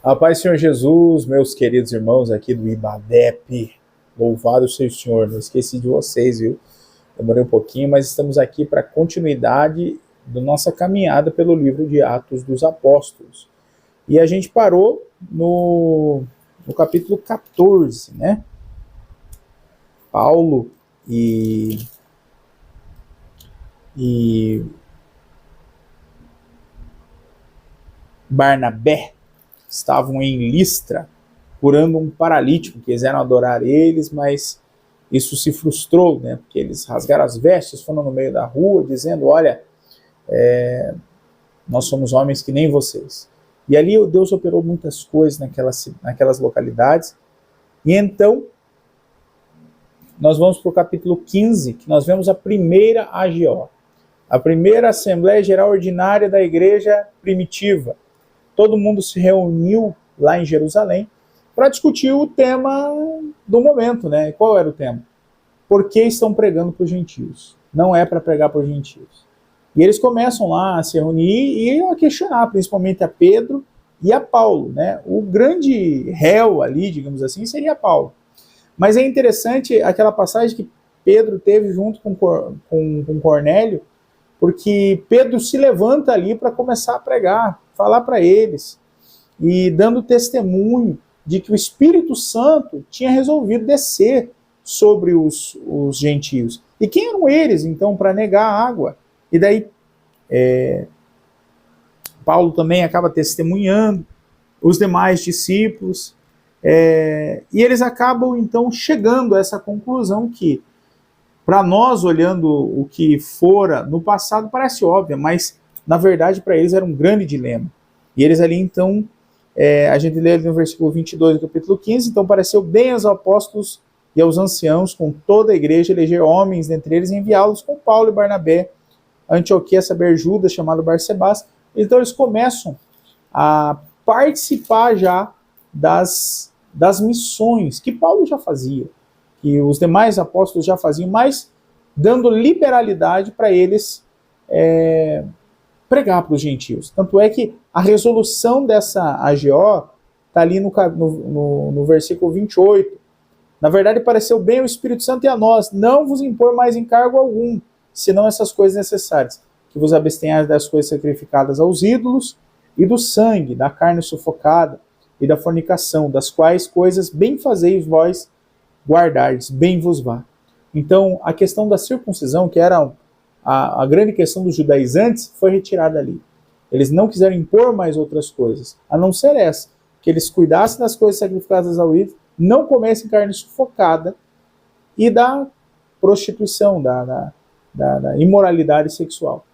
A paz do Senhor Jesus, meus queridos irmãos aqui do IBADEP, louvado seja o Senhor, não esqueci de vocês, viu? Demorei um pouquinho, mas estamos aqui para a continuidade da nossa caminhada pelo livro de Atos dos Apóstolos. E a gente parou no capítulo 14, né? Paulo e Barnabé estavam em Listra, curando um paralítico, quiseram adorar eles, mas isso se frustrou, né? Porque eles rasgaram as vestes, foram no meio da rua, dizendo, olha, nós somos homens que nem vocês. E ali Deus operou muitas coisas naquelas localidades. E então, nós vamos para o capítulo 15, que nós vemos a primeira AGO, a primeira Assembleia Geral Ordinária da Igreja Primitiva. Todo mundo se reuniu lá em Jerusalém para discutir o tema do momento, né? E qual era o tema? Por que estão pregando para os gentios? Não é para pregar para os gentios. E eles começam lá a se reunir e a questionar, principalmente a Pedro e a Paulo, né? O grande réu ali, digamos assim, seria Paulo. Mas é interessante aquela passagem que Pedro teve junto com Cornélio, porque Pedro se levanta ali para começar a pregar, falar para eles, e dando testemunho de que o Espírito Santo tinha resolvido descer sobre os gentios. E quem eram eles, então, para negar a água? E daí, Paulo também acaba testemunhando, os demais discípulos, e eles acabam, então, chegando a essa conclusão que, para nós, olhando o que fora no passado, parece óbvio, mas, na verdade, para eles era um grande dilema. E eles ali, então, a gente lê no versículo 22 do capítulo 15, então pareceu bem aos apóstolos e aos anciãos, com toda a igreja, eleger homens dentre eles e enviá-los com Paulo e Barnabé, a Antioquia, saber Judas, chamado Barsabás. Então eles começam a participar já das missões que Paulo já fazia, que os demais apóstolos já faziam, mas dando liberalidade para eles pregar para os gentios. Tanto é que a resolução dessa AGO está ali no versículo 28. Na verdade, pareceu bem ao Espírito Santo e a nós, não vos impor mais encargo algum, senão essas coisas necessárias, que vos abstenhais das coisas sacrificadas aos ídolos, e do sangue, da carne sufocada, e da fornicação, das quais coisas bem fazeis vós guardardes, bem vos vá. Então, a questão da circuncisão, que era a grande questão dos judaizantes, foi retirada ali. Eles não quiseram impor mais outras coisas, a não ser essa, que eles cuidassem das coisas sacrificadas ao ídolo, não comessem carne sufocada e da prostituição, da imoralidade sexual.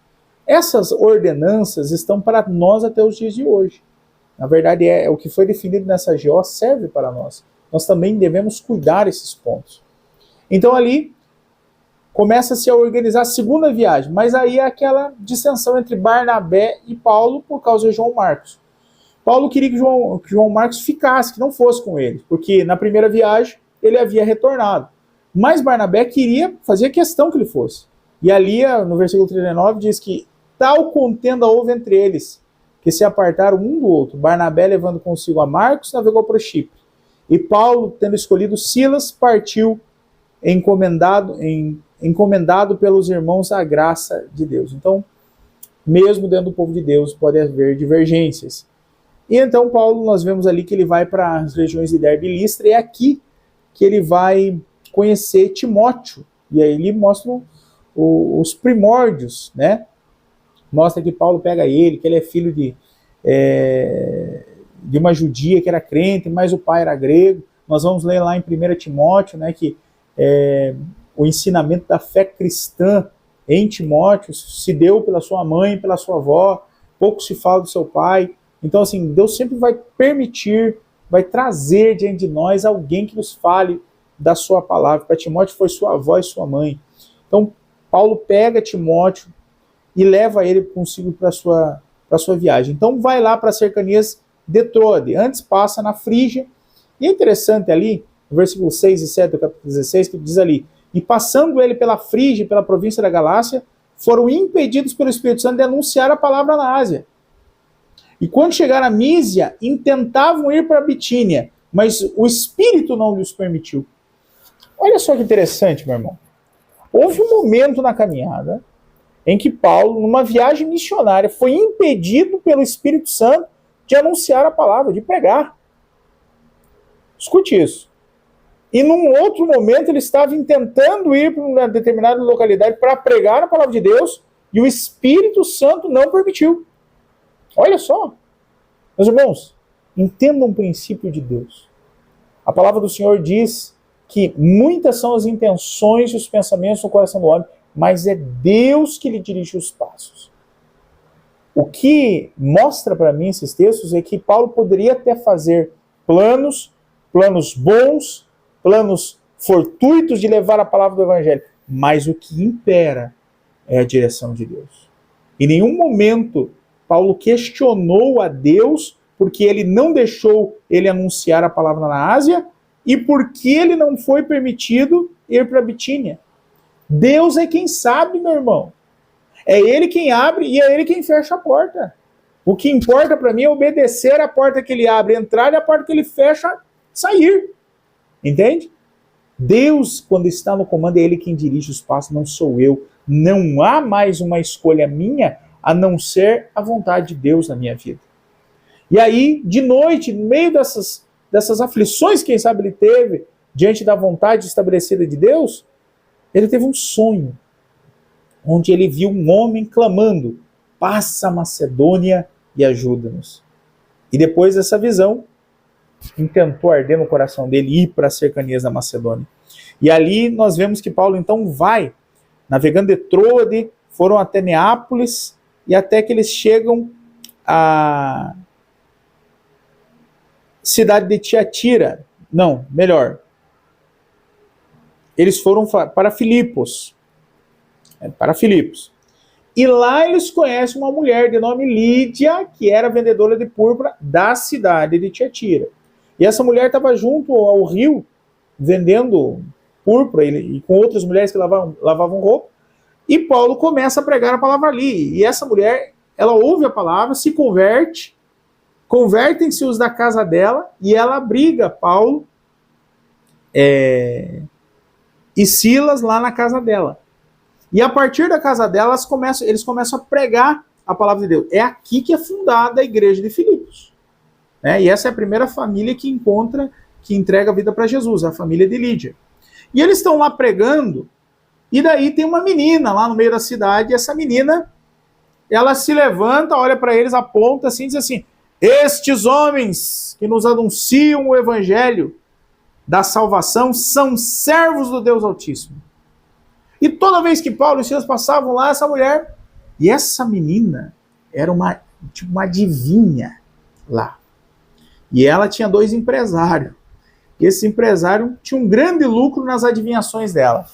Essas ordenanças estão para nós até os dias de hoje. Na verdade, o que foi definido nessa AGO serve para nós. Nós também devemos cuidar desses pontos. Então ali começa-se a organizar a segunda viagem, mas aí é aquela dissensão entre Barnabé e Paulo por causa de João Marcos. Paulo queria que João Marcos ficasse, que não fosse com ele, porque na primeira viagem ele havia retornado. Mas Barnabé fazia questão que ele fosse. E ali, no versículo 39, diz que tal contenda houve entre eles, que se apartaram um do outro. Barnabé, levando consigo a Marcos, navegou para o Chipre. E Paulo, tendo escolhido Silas, partiu encomendado pelos irmãos à graça de Deus. Então, mesmo dentro do povo de Deus, pode haver divergências. E então Paulo, nós vemos ali que ele vai para as regiões de Derbe e Listra, e é aqui que ele vai conhecer Timóteo. E aí ele mostra os primórdios, né? Mostra que Paulo pega ele, que ele é filho de uma judia que era crente, mas o pai era grego. Nós vamos ler lá em 1 Timóteo, né, que o ensinamento da fé cristã em Timóteo se deu pela sua mãe, pela sua avó, pouco se fala do seu pai. Então, assim, Deus sempre vai permitir, vai trazer diante de nós alguém que nos fale da sua palavra. Para Timóteo foi sua avó e sua mãe. Então, Paulo pega Timóteo e leva ele consigo para a sua viagem. Então, vai lá para as cercanias de Troade. Antes passa na Frígia. E é interessante ali, no versículo 6 e 7 do capítulo 16, que diz ali, e passando ele pela Frígia e pela província da Galácia, foram impedidos pelo Espírito Santo de anunciar a palavra na Ásia. E quando chegaram a Mísia, intentavam ir para Bitínia, mas o Espírito não lhes permitiu. Olha só que interessante, meu irmão. Houve um momento na caminhada em que Paulo, numa viagem missionária, foi impedido pelo Espírito Santo de anunciar a palavra, de pregar. Escute isso. E num outro momento ele estava tentando ir para uma determinada localidade para pregar a palavra de Deus e o Espírito Santo não permitiu. Olha só. Meus irmãos, entendam um princípio de Deus. A palavra do Senhor diz que muitas são as intenções e os pensamentos no coração do homem, mas é Deus que lhe dirige os passos. O que mostra para mim esses textos é que Paulo poderia até fazer planos bons, planos fortuitos de levar a palavra do Evangelho, mas o que impera é a direção de Deus. Em nenhum momento Paulo questionou a Deus porque ele não deixou ele anunciar a palavra na Ásia e porque ele não foi permitido ir para Bitínia. Deus é quem sabe, meu irmão. É ele quem abre e é ele quem fecha a porta. O que importa para mim é obedecer a porta que ele abre, entrar, e a porta que ele fecha, sair. Entende? Deus, quando está no comando, é ele quem dirige os passos, não sou eu. Não há mais uma escolha minha a não ser a vontade de Deus na minha vida. E aí, de noite, no meio dessas aflições, quem sabe ele teve, diante da vontade estabelecida de Deus, ele teve um sonho, onde ele viu um homem clamando, passa a Macedônia e ajuda-nos. E depois dessa visão, intentou arder no coração dele ir para as cercanias da Macedônia. E ali nós vemos que Paulo então vai, navegando de Troade, foram até Neápolis, e até que eles chegam à cidade de Tiatira. Não, melhor. Eles foram para Filipos. E lá eles conhecem uma mulher de nome Lídia, que era vendedora de púrpura da cidade de Tiatira. E essa mulher estava junto ao rio, vendendo púrpura, e com outras mulheres que lavavam roupa. E Paulo começa a pregar a palavra ali. E essa mulher, ela ouve a palavra, se converte, convertem-se os da casa dela, e ela abriga Paulo e Silas lá na casa dela. E a partir da casa dela, eles começam a pregar a palavra de Deus. É aqui que é fundada a igreja de Filipos. E essa é a primeira família que entrega a vida para Jesus, a família de Lídia. E eles estão lá pregando, e daí tem uma menina lá no meio da cidade, e essa menina, ela se levanta, olha para eles, aponta assim, e diz assim: estes homens que nos anunciam o evangelho da salvação são servos do Deus Altíssimo. E toda vez que Paulo e Silas passavam lá, essa mulher, e essa menina era uma adivinha lá. E ela tinha 2 empresários. E esse empresário tinha um grande lucro nas adivinhações dela.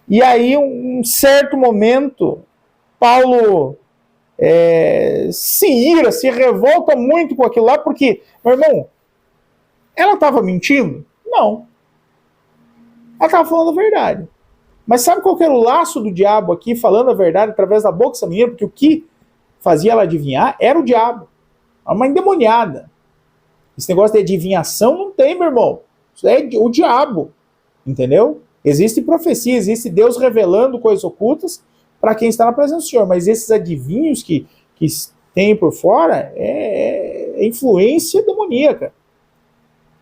E aí, um certo momento, Paulo se ira, se revolta muito com aquilo lá, porque, meu irmão, ela estava mentindo? Não. Ela estava falando a verdade. Mas sabe qual que era o laço do diabo aqui, falando a verdade através da boca dessa menina? Porque o que fazia ela adivinhar era o diabo. Uma endemoniada. Esse negócio de adivinhação não tem, meu irmão. Isso é o diabo. Entendeu? Existe profecia, existe Deus revelando coisas ocultas para quem está na presença do Senhor. Mas esses adivinhos que tem por fora é influência demoníaca.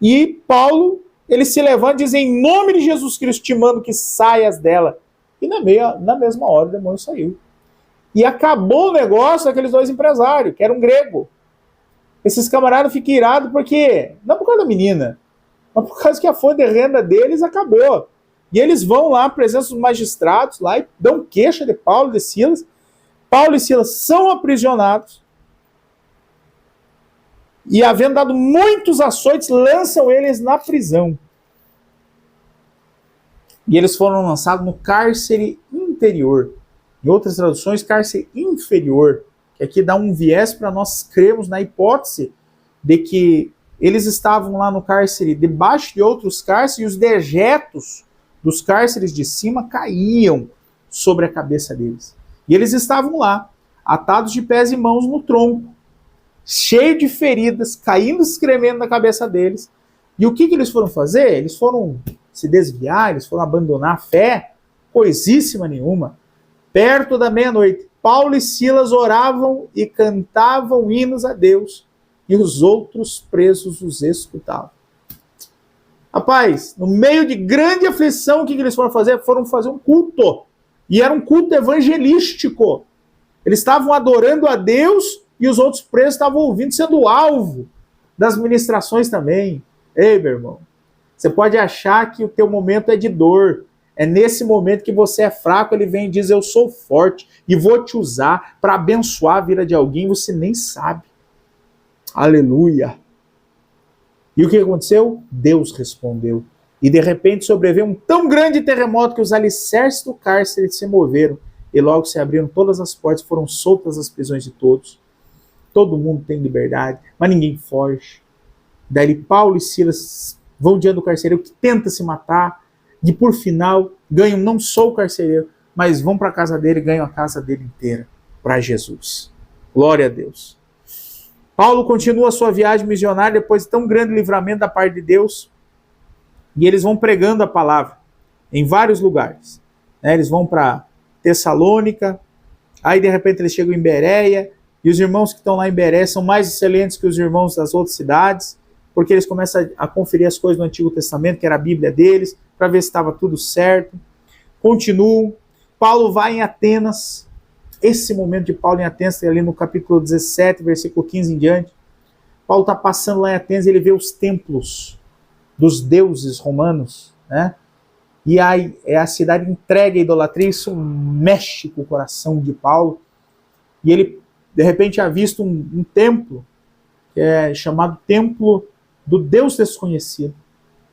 E Paulo, ele se levanta e diz: em nome de Jesus Cristo te mando que saias dela. E na mesma hora o demônio saiu. E acabou o negócio daqueles 2 empresários, que eram grego. Esses camaradas ficam irados porque, não por causa da menina, mas por causa que a fonte de renda deles acabou. E eles vão lá, à presença dos magistrados, lá e dão queixa de Paulo e de Silas. Paulo e Silas são aprisionados. E, havendo dado muitos açoites, lançam eles na prisão. E eles foram lançados no cárcere interior. Em outras traduções, cárcere inferior. Que aqui dá um viés para nós crermos na hipótese de que eles estavam lá no cárcere, debaixo de outros cárceres, e os dejetos dos cárceres de cima caíam sobre a cabeça deles. E eles estavam lá, atados de pés e mãos no tronco, cheio de feridas, caindo, escrevendo na cabeça deles. E o que eles foram fazer? Eles foram se desviar, eles foram abandonar a fé? Coisíssima nenhuma. Perto da meia-noite, Paulo e Silas oravam e cantavam hinos a Deus, e os outros presos os escutavam. Rapaz, no meio de grande aflição, o que eles foram fazer? Foram fazer um culto. E era um culto evangelístico. Eles estavam adorando a Deus e os outros presos estavam ouvindo, sendo alvo das ministrações também. Ei, meu irmão, você pode achar que o teu momento é de dor. É nesse momento que você é fraco, ele vem e diz, eu sou forte e vou te usar para abençoar a vida de alguém, você nem sabe. Aleluia. E o que aconteceu? Deus respondeu. E de repente sobreveio um tão grande terremoto que os alicerces do cárcere se moveram. E logo se abriram todas as portas, foram soltas as prisões de todos. Todo mundo tem liberdade, mas ninguém foge. Daí Paulo e Silas vão diante do carcereiro que tenta se matar. E por final ganham não só o carcereiro, mas vão para a casa dele e ganham a casa dele inteira para Jesus. Glória a Deus. Paulo continua a sua viagem missionária depois de tão grande livramento da parte de Deus. E eles vão pregando a palavra em vários lugares. Eles vão para Tessalônica, aí de repente eles chegam em Bereia, e os irmãos que estão lá em Bereia são mais excelentes que os irmãos das outras cidades, porque eles começam a conferir as coisas do Antigo Testamento, que era a Bíblia deles, para ver se estava tudo certo. Continuam. Paulo vai em Atenas. Esse momento de Paulo em Atenas, ali no capítulo 17, versículo 15 em diante. Paulo está passando lá em Atenas e ele vê os templos dos deuses romanos, né? E aí a cidade entrega a idolatria, isso mexe com o coração de Paulo. E ele, de repente, avista um templo, que é chamado Templo do Deus Desconhecido.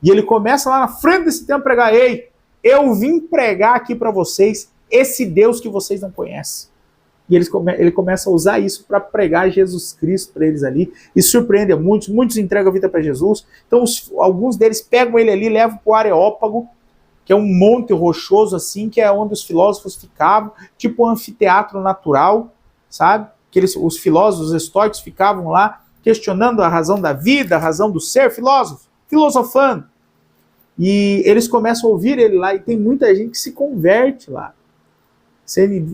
E ele começa lá na frente desse templo a pregar, ei, eu vim pregar aqui para vocês esse Deus que vocês não conhecem. E ele começa a usar isso para pregar Jesus Cristo para eles ali, e surpreende a muitos, muitos entregam a vida para Jesus. Então alguns deles pegam ele ali, levam para o Areópago, que é um monte rochoso assim, que é onde os filósofos ficavam, tipo um anfiteatro natural, sabe? Que os filósofos, os estoicos ficavam lá, questionando a razão da vida, a razão do ser, filosofando. E eles começam a ouvir ele lá, e tem muita gente que se converte lá.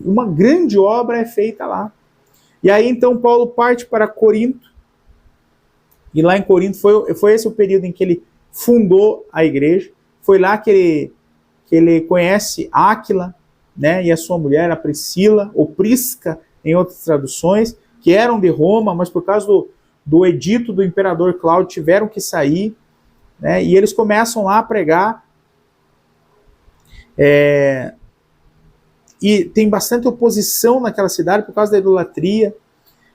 Uma grande obra é feita lá. E aí então Paulo parte para Corinto, e lá em Corinto foi esse o período em que ele fundou a igreja. Foi lá que ele conhece Áquila, né, e a sua mulher, a Priscila, ou Prisca, em outras traduções, que eram de Roma, mas por causa do edito do imperador Cláudio tiveram que sair, né, e eles começam lá a pregar. E tem bastante oposição naquela cidade por causa da idolatria,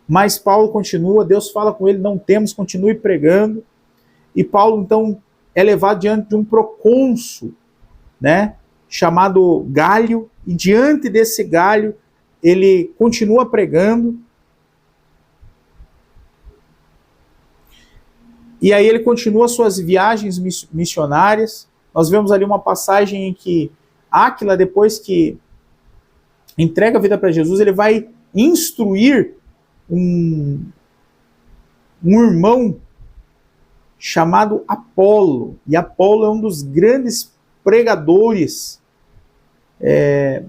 mas Paulo continua, Deus fala com ele, não temos, continue pregando. E Paulo então é levado diante de um procônsul, né, chamado Galho, e diante desse Galho ele continua pregando. E aí ele continua suas viagens missionárias. Nós vemos ali uma passagem em que Áquila, depois que entrega a vida para Jesus, ele vai instruir um irmão chamado Apolo. E Apolo é um dos grandes pregadores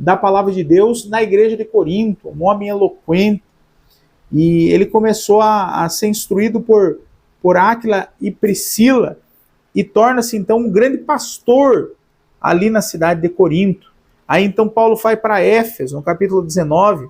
da palavra de Deus na igreja de Corinto, um homem eloquente. E ele começou a ser instruído por Áquila e Priscila, e torna-se então um grande pastor ali na cidade de Corinto. Aí então Paulo vai para Éfeso, no capítulo 19,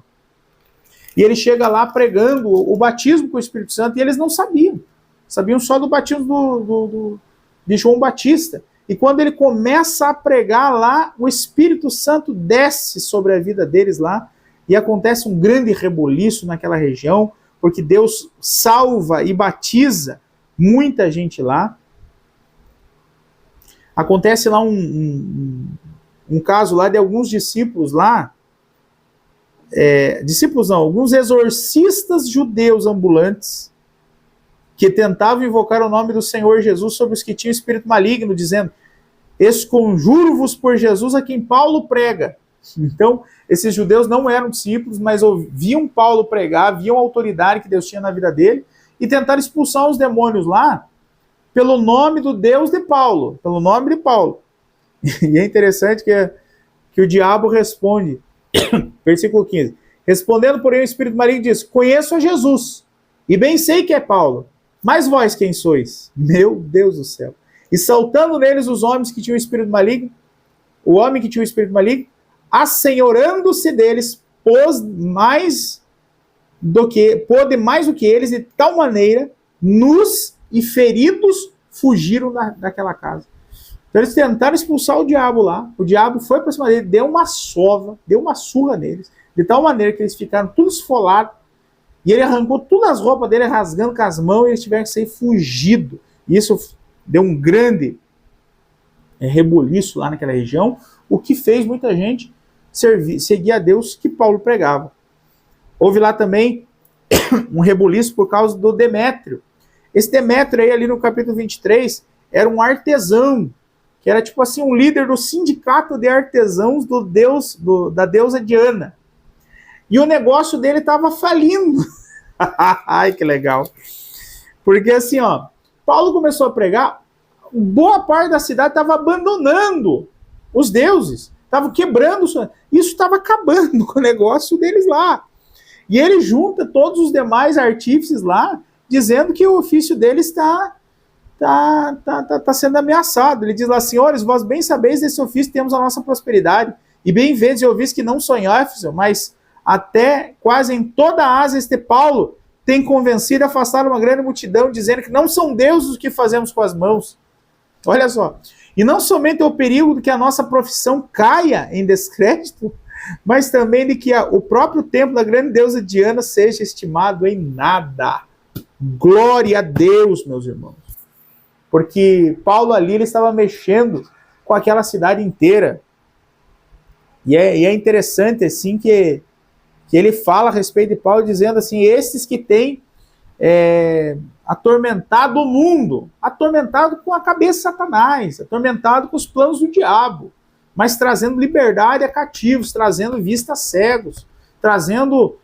e ele chega lá pregando o batismo com o Espírito Santo, e eles não sabiam. Sabiam só do batismo de João Batista. E quando ele começa a pregar lá, o Espírito Santo desce sobre a vida deles lá, e acontece um grande reboliço naquela região, porque Deus salva e batiza muita gente lá. Acontece lá um caso lá de alguns discípulos lá, alguns exorcistas judeus ambulantes, que tentavam invocar o nome do Senhor Jesus sobre os que tinham espírito maligno, dizendo, esconjuro-vos por Jesus a quem Paulo prega. Então, esses judeus não eram discípulos, mas ouviam Paulo pregar, viam a autoridade que Deus tinha na vida dele, e tentaram expulsar os demônios lá pelo nome do Deus de Paulo, pelo nome de Paulo. E é interessante que o diabo responde, versículo 15, respondendo, porém, o espírito maligno diz, conheço a Jesus, e bem sei que é Paulo, mas vós quem sois? Meu Deus do céu. E saltando neles os homens que tinham o espírito maligno, o homem que tinha o espírito maligno, assenhorando-se deles, pôde mais do que eles, de tal maneira, nus e feridos, fugiram daquela casa. Então eles tentaram expulsar o diabo lá, o diabo foi para cima dele, deu uma sova, deu uma surra neles, de tal maneira que eles ficaram tudo esfolados, e ele arrancou todas as roupas dele, rasgando com as mãos, e eles tiveram que sair fugido. E isso deu um grande rebuliço lá naquela região, o que fez muita gente seguir a Deus que Paulo pregava. Houve lá também um rebuliço por causa do Demétrio. Esse Demétrio aí, ali no capítulo 23, era um artesão, que era tipo assim, um líder do sindicato de artesãos da deusa Diana. E o negócio dele estava falindo. Ai, que legal. Porque assim, ó, Paulo começou a pregar, boa parte da cidade estava abandonando os deuses, estava quebrando, isso estava acabando com o negócio deles lá. E ele junta todos os demais artífices lá, dizendo que o ofício deles está sendo ameaçado. Ele diz lá, senhores, vós bem sabeis desse ofício, temos a nossa prosperidade, e bem vedes e ouvis que não só em Éfeso, mas até quase em toda a Ásia este Paulo tem convencido e afastado uma grande multidão, dizendo que não são deuses os que fazemos com as mãos. Olha só. E não somente o perigo de que a nossa profissão caia em descrédito, mas também de que o próprio templo da grande deusa Diana seja estimado em nada. Glória a Deus, meus irmãos. Porque Paulo ali ele estava mexendo com aquela cidade inteira. E é interessante assim que ele fala a respeito de Paulo, dizendo assim, esses que têm atormentado o mundo, atormentado com a cabeça de Satanás, atormentado com os planos do diabo, mas trazendo liberdade a cativos, trazendo vista a cegos, trazendo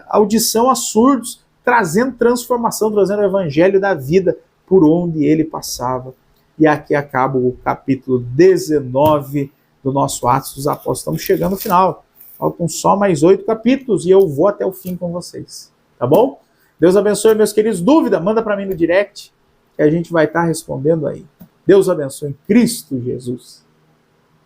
audição a surdos, trazendo transformação, trazendo o evangelho da vida por onde ele passava. E aqui acaba o capítulo 19 do nosso Atos dos Apóstolos. Estamos chegando ao final. Faltam só mais 8 capítulos e eu vou até o fim com vocês. Tá bom? Deus abençoe, meus queridos. Dúvida, manda para mim no direct que a gente vai estar respondendo aí. Deus abençoe em Cristo Jesus.